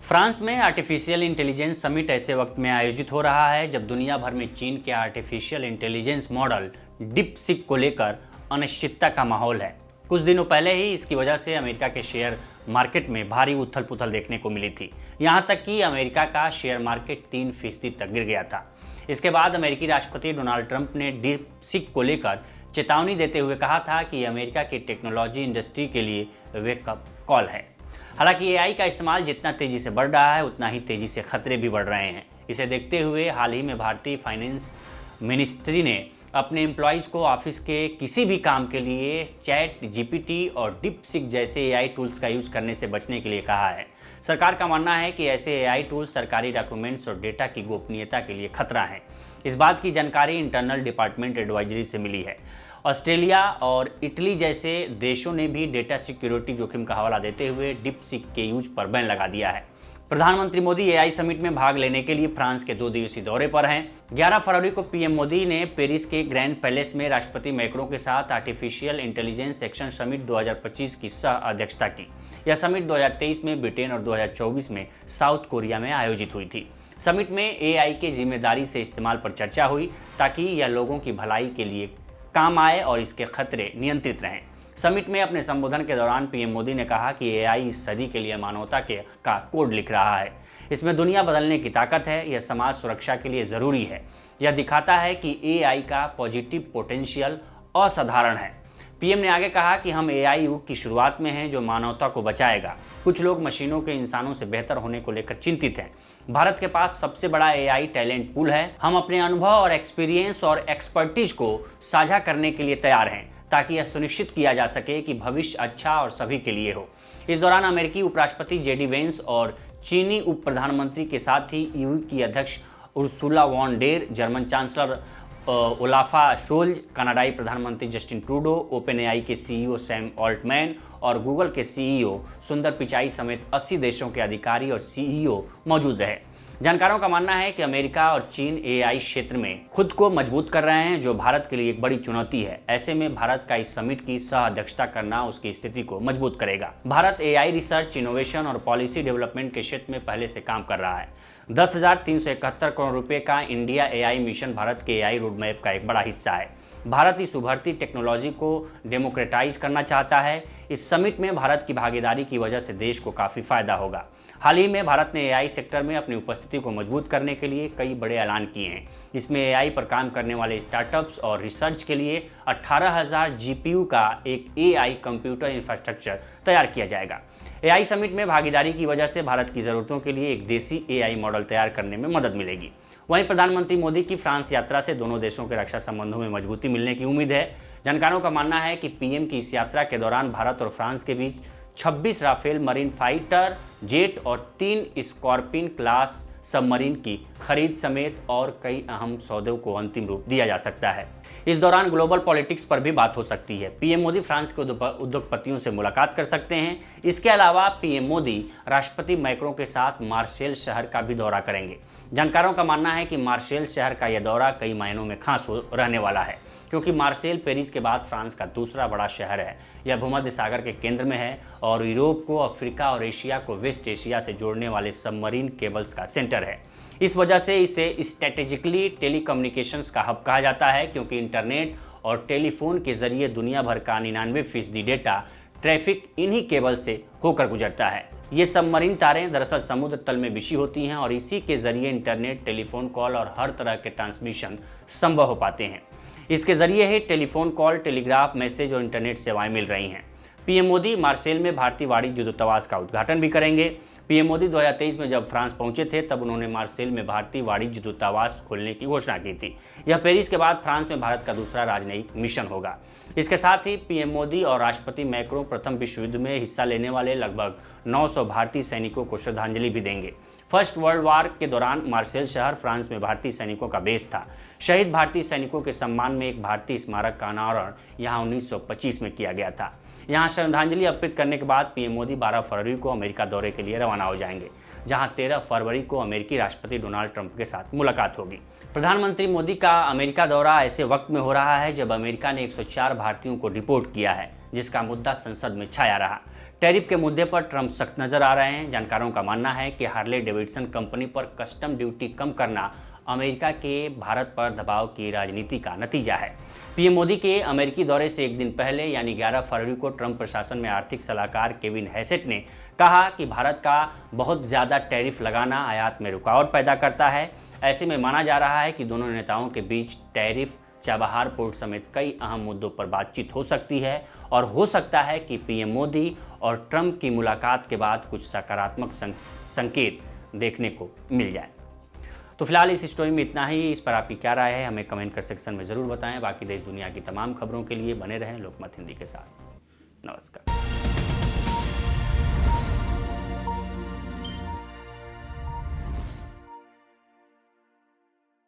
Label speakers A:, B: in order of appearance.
A: France में artificial intelligence summit ऐसे वक्त में आयोजित हो रहा है जब दुनिया भर में चीन के आर्टिफिशियल इंटेलिजेंस मॉडल डीपसीक को लेकर अनिश्चितता का माहौल है। कुछ दिनों पहले ही इसकी वजह से अमेरिका के शेयर मार्केट में भारी उथल पुथल देखने को मिली थी। यहाँ तक कि अमेरिका का शेयर मार्केट 3% तक गिर गया था। इसके बाद अमेरिकी राष्ट्रपति डोनाल्ड ट्रंप ने डीपसीक को लेकर चेतावनी देते हुए कहा था कि अमेरिका की टेक्नोलॉजी इंडस्ट्री के लिए वेकअप कॉल है। हालांकि एआई का इस्तेमाल जितना तेजी से बढ़ रहा है उतना ही तेजी से खतरे भी बढ़ रहे हैं। इसे देखते हुए हाल ही में भारतीय फाइनेंस मिनिस्ट्री ने अपने एम्प्लॉयज़ को ऑफिस के किसी भी काम के लिए चैट जीपीटी और डीपसीक जैसे एआई टूल्स का यूज़ करने से बचने के लिए कहा है। सरकार का मानना है कि ऐसे एआई टूल्स सरकारी डॉक्यूमेंट्स और डेटा की गोपनीयता के लिए खतरा हैं। इस बात की जानकारी इंटरनल डिपार्टमेंट एडवाइजरी से मिली है। ऑस्ट्रेलिया और इटली जैसे देशों ने भी डेटा सिक्योरिटी जोखिम का हवाला देते हुए डीपसीक के यूज पर बैन लगा दिया है। प्रधानमंत्री मोदी एआई समिट में भाग लेने के लिए फ्रांस के 2 दिवसीय दौरे पर हैं। 11 फरवरी को पीएम मोदी ने पेरिस के ग्रैंड पैलेस में राष्ट्रपति मैक्रों के साथ आर्टिफिशियल इंटेलिजेंस एक्शन समिट 2025 की सह अध्यक्षता की। यह समिट 2023 में ब्रिटेन और 2024 में साउथ कोरिया में आयोजित हुई थी। समिट में एआई के जिम्मेदारी से इस्तेमाल पर चर्चा हुई ताकि यह लोगों की भलाई के लिए काम आए और इसके खतरे नियंत्रित रहें। समिट में अपने संबोधन के दौरान पीएम मोदी ने कहा कि एआई इस सदी के लिए मानवता का कोड लिख रहा है। इसमें दुनिया बदलने की ताकत है। यह समाज सुरक्षा के लिए ज़रूरी है। यह दिखाता है कि एआई का पॉजिटिव पोटेंशियल असाधारण है। पीएम ने आगे कहा कि हम एआई युग की शुरुआत में हैं जो मानवता को बचाएगा। कुछ लोग मशीनों के इंसानों से बेहतर होने को लेकर चिंतित हैं। भारत के पास सबसे बड़ा एआई टैलेंट पूल है। हम अपने अनुभव और एक्सपीरियंस और एक्सपर्टीज को साझा करने के लिए तैयार हैं ताकि यह सुनिश्चित किया जा सके कि भविष्य अच्छा और सभी के लिए हो। इस दौरान अमेरिकी उपराष्ट्रपति जेडी वेंस और चीनी उप प्रधानमंत्री के साथ ही ईयू की अध्यक्ष Ursula von der, German chancellor Olaf Scholz, कनाडाई प्रधानमंत्री जस्टिन ट्रूडो, ओपन एआई के सीईओ सैम ऑल्टमैन और गूगल के सीईओ सुंदर पिचाई समेत 80 देशों के अधिकारी और सीईओ मौजूद रहे। जानकारों का मानना है कि अमेरिका और चीन एआई क्षेत्र में खुद को मजबूत कर रहे हैं जो भारत के लिए एक बड़ी चुनौती है। ऐसे में भारत का इस समिट की सह अध्यक्षता करना उसकी स्थिति को मजबूत करेगा। भारत एआई रिसर्च, इनोवेशन और पॉलिसी डेवलपमेंट के क्षेत्र में पहले से काम कर रहा है। 10,371 करोड़ रुपए का इंडिया एआई मिशन भारत के एआई रोडमैप का एक बड़ा हिस्सा है। भारत इस उभरती टेक्नोलॉजी को डेमोक्रेटाइज करना चाहता है। इस समिट में भारत की भागीदारी की वजह से देश को काफ़ी फायदा होगा। हाल ही में भारत ने एआई सेक्टर में अपनी उपस्थिति को मजबूत करने के लिए कई बड़े ऐलान किए हैं। इसमें एआई पर काम करने वाले स्टार्टअप्स और रिसर्च के लिए 18,000 जीपीयू का एक एआई कंप्यूटर इंफ्रास्ट्रक्चर तैयार किया जाएगा। एआई समिट में भागीदारी की वजह से भारत की ज़रूरतों के लिए एक देसी एआई मॉडल तैयार करने में मदद मिलेगी। वहीं प्रधानमंत्री मोदी की फ्रांस यात्रा से दोनों देशों के रक्षा संबंधों में मजबूती मिलने की उम्मीद है। जानकारों का मानना है कि पीएम की इस यात्रा के दौरान भारत और फ्रांस के बीच 26 राफेल मरीन फाइटर जेट और 3 स्कॉर्पिन क्लास सबमरीन की खरीद समेत और कई अहम सौदों को अंतिम रूप दिया जा सकता है। इस दौरान ग्लोबल पॉलिटिक्स पर भी बात हो सकती है। पीएम मोदी फ्रांस के उद्योगपतियों से मुलाकात कर सकते हैं। इसके अलावा पीएम मोदी राष्ट्रपति मैक्रों के साथ मार्सेल शहर का भी दौरा करेंगे। जानकारों का मानना है कि मार्सेल शहर का यह दौरा कई मायनों में खास रहने वाला है क्योंकि मार्सेल पेरिस के बाद फ्रांस का दूसरा बड़ा शहर है। यह भूमध्य सागर के केंद्र में है और यूरोप को अफ्रीका और एशिया को वेस्ट एशिया से जोड़ने वाले सबमरीन केबल्स का सेंटर है। इस वजह से इसे स्ट्रेटेजिकली टेलीकम्युनिकेशंस का हब कहा जाता है क्योंकि इंटरनेट और टेलीफोन के जरिए दुनिया भर का 99% डेटा ट्रैफिक इन्हीं केबल से होकर गुजरता है। ये सबमरीन तारें दरअसल समुद्र तल में बिछी होती हैं और इसी के जरिए इंटरनेट, टेलीफोन कॉल और हर तरह के ट्रांसमिशन संभव हो पाते हैं। इसके जरिए ही टेलीफोन कॉल, टेलीग्राफ, मैसेज और इंटरनेट सेवाएं मिल रही हैं। पीएम मोदी मार्सेल में भारतीय वाणिज्य दूतावास का उद्घाटन भी करेंगे। पीएम मोदी 2023 में जब फ्रांस पहुंचे थे तब उन्होंने मार्सेल में भारतीय वाणिज्य दूतावास खोलने की घोषणा की थी। यह पेरिस के बाद फ्रांस में भारत का दूसरा राजनयिक मिशन होगा। इसके साथ ही पीएम मोदी और राष्ट्रपति मैक्रों प्रथम विश्व युद्ध में हिस्सा लेने वाले लगभग 900 भारतीय सैनिकों को श्रद्धांजलि भी देंगे। फर्स्ट वर्ल्ड वॉर के दौरान मार्सेल शहर फ्रांस में भारतीय सैनिकों का बेस था। शहीद भारतीय सैनिकों के सम्मान में एक भारतीय स्मारक का अनावरण यहाँ 1925 में किया गया था। यहाँ श्रद्धांजलि अर्पित करने के बाद पीएम मोदी 12 फरवरी को अमेरिका दौरे के लिए रवाना हो जाएंगे, जहाँ 13 फरवरी को अमेरिकी राष्ट्रपति डोनाल्ड ट्रंप के साथ मुलाकात होगी। प्रधानमंत्री मोदी का अमेरिका दौरा ऐसे वक्त में हो रहा है जब अमेरिका ने 104 भारतीयों को डिपोर्ट किया है, जिसका मुद्दा संसद में छाया रहा। टैरिफ के मुद्दे पर ट्रंप सख्त नजर आ रहे हैं। जानकारों का मानना है कि हार्ले डेविडसन कंपनी पर कस्टम ड्यूटी कम करना अमेरिका के भारत पर दबाव की राजनीति का नतीजा है। पीएम मोदी के अमेरिकी दौरे से एक दिन पहले यानी 11 फरवरी को ट्रंप प्रशासन में आर्थिक सलाहकार केविन हैसेट ने कहा कि भारत का बहुत ज़्यादा टैरिफ लगाना आयात में रुकावट पैदा करता है। ऐसे में माना जा रहा है कि दोनों नेताओं के बीच टैरिफ, चाबहार पोर्ट समेत कई अहम मुद्दों पर बातचीत हो सकती है और हो सकता है कि पीएम मोदी और ट्रंप की मुलाकात के बाद कुछ सकारात्मक संकेत देखने को मिल जाए। तो फिलहाल इस स्टोरी में इतना ही। इस पर आपकी क्या राय है हमें कमेंट कर सेक्शन में ज़रूर बताएं। बाकी देश दुनिया की तमाम खबरों के लिए बने रहें लोकमत हिंदी के साथ। नमस्कार।